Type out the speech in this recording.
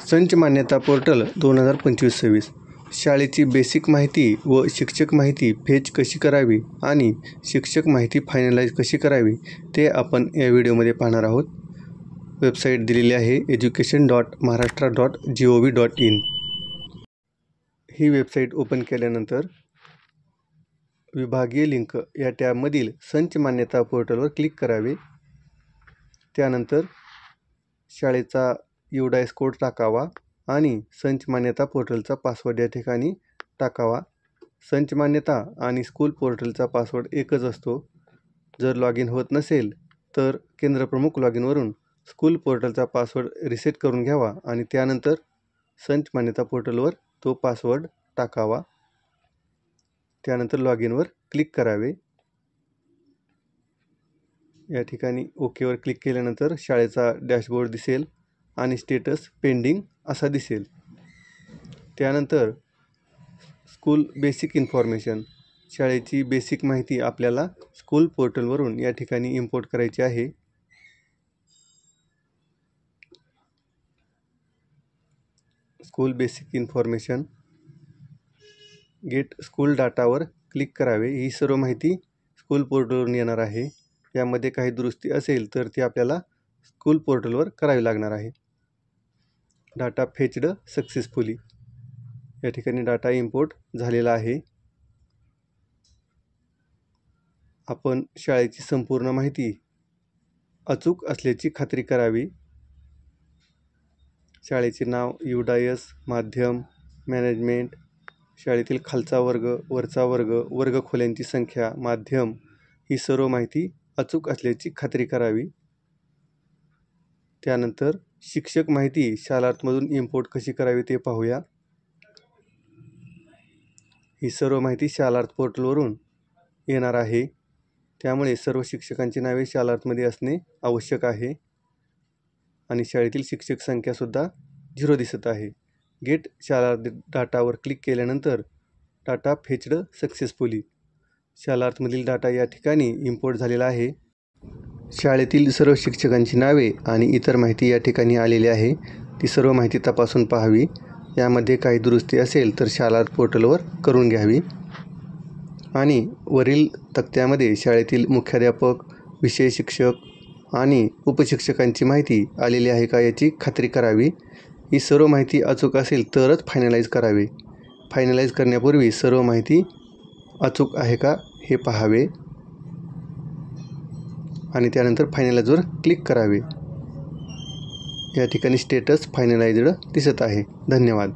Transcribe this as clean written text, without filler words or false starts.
संच मान्यता पोर्टल 2025-26 शाळेची बेसिक माहिती व शिक्षक माहिती फेच कशी करावी आणि शिक्षक माहिती फायनलाइज कशी करावी ते आपण या व्हिडिओमध्ये पाहणार आहोत. वेबसाईट दिलेली आहे education.maharashtra.gov.in. ही वेबसाईट ओपन केल्यानंतर विभागीय लिंक या टॅबमधील संच मान्यता पोर्टलवर क्लिक करावे. त्यानंतर शाळेचा UDIS कोड टाकावा आणि संच मान्यता पोर्टलचा पासवर्ड या ठिकाणी टाकावा. संच मान्यता आणि स्कूल पोर्टलचा पासवर्ड एकच असतो. जर लॉग इन होत नसेल तर केंद्रप्रमुख लॉग इनवरून स्कूल पोर्टलचा पासवर्ड रिसेट करून घ्यावा आणि त्यानंतर संच मान्यता पोर्टलवर तो पासवर्ड टाकावा. त्यानंतर लॉग इनवर क्लिक करावे. या ठिकाणी ओकेवर क्लिक केल्यानंतर शाळेचा डॅशबोर्ड दिसेल आणि स्टेटस पेंडिंग असा दिसेल. त्यानंतर स्कूल बेसिक इन्फॉर्मेशन शाळेची बेसिक माहिती आपल्याला स्कूल पोर्टलवरून या ठिकाणी इम्पोर्ट करायची आहे. School basic information get school डाटावर क्लिक करावे. ही सर्व माहिती स्कूल पोर्टलवरून येणार आहे. यामध्ये काही दुरुस्ती असेल तर ती आपल्याला स्कूल पोर्टलवर करावी लागणार आहे. डाटा फेच्ड सक्सेसफुली या ठिकाणी डाटा इम्पोर्ट झालेला आहे. आपण शाळेची संपूर्ण माहिती अचूक असल्याची खात्री करावी. शाळेचे नाव, UDIS, माध्यम, मॅनेजमेंट, शाळेतील खालचा वर्ग, वरचा वर्ग, वर्गखोल्यांची संख्या, माध्यम ही सर्व माहिती अचूक असल्याची खात्री करावी. त्यानंतर शिक्षक माहिती शालार्थमधून इम्पोर्ट कशी करावी ते पाहूया. ही सर्व माहिती शालार्थ पोर्टलवरून येणार आहे. त्यामुळे सर्व शिक्षकांची नावे शालार्थमध्ये असणे आवश्यक आहे आणि शाळेतील शिक्षक संख्यासुद्धा 0 दिसत आहे. गेट शालार्थ डाटावर क्लिक केल्यानंतर डाटा फेच्ड सक्सेसफुली शालार्थमधील डाटा या ठिकाणी इम्पोर्ट झालेला आहे. शाळेतील सर्व शिक्षकांची नावे आणि इतर माहिती या ठिकाणी आलेली आहे. ती सर्व माहिती तपासून पाहावी. यामध्ये काही दुरुस्ती असेल तर शालार्थ पोर्टलवर करून घ्यावी आणि वरील तक्त्यामध्ये शाळेतील मुख्याध्यापक, विषय शिक्षक आणि उपशिक्षकांची माहिती आलेली आहे का याची खात्री करावी. ही सर्व माहिती अचूक असेल तरच फायनलाइज करावे. फायनलाइज करण्यापूर्वी सर्व माहिती अचूक आहे का हे पाहावे आणि त्यानंतर फायनलाइजवर क्लिक करावे. या ठिकाणी स्टेटस फायनलाइज्ड दिसत आहे. धन्यवाद.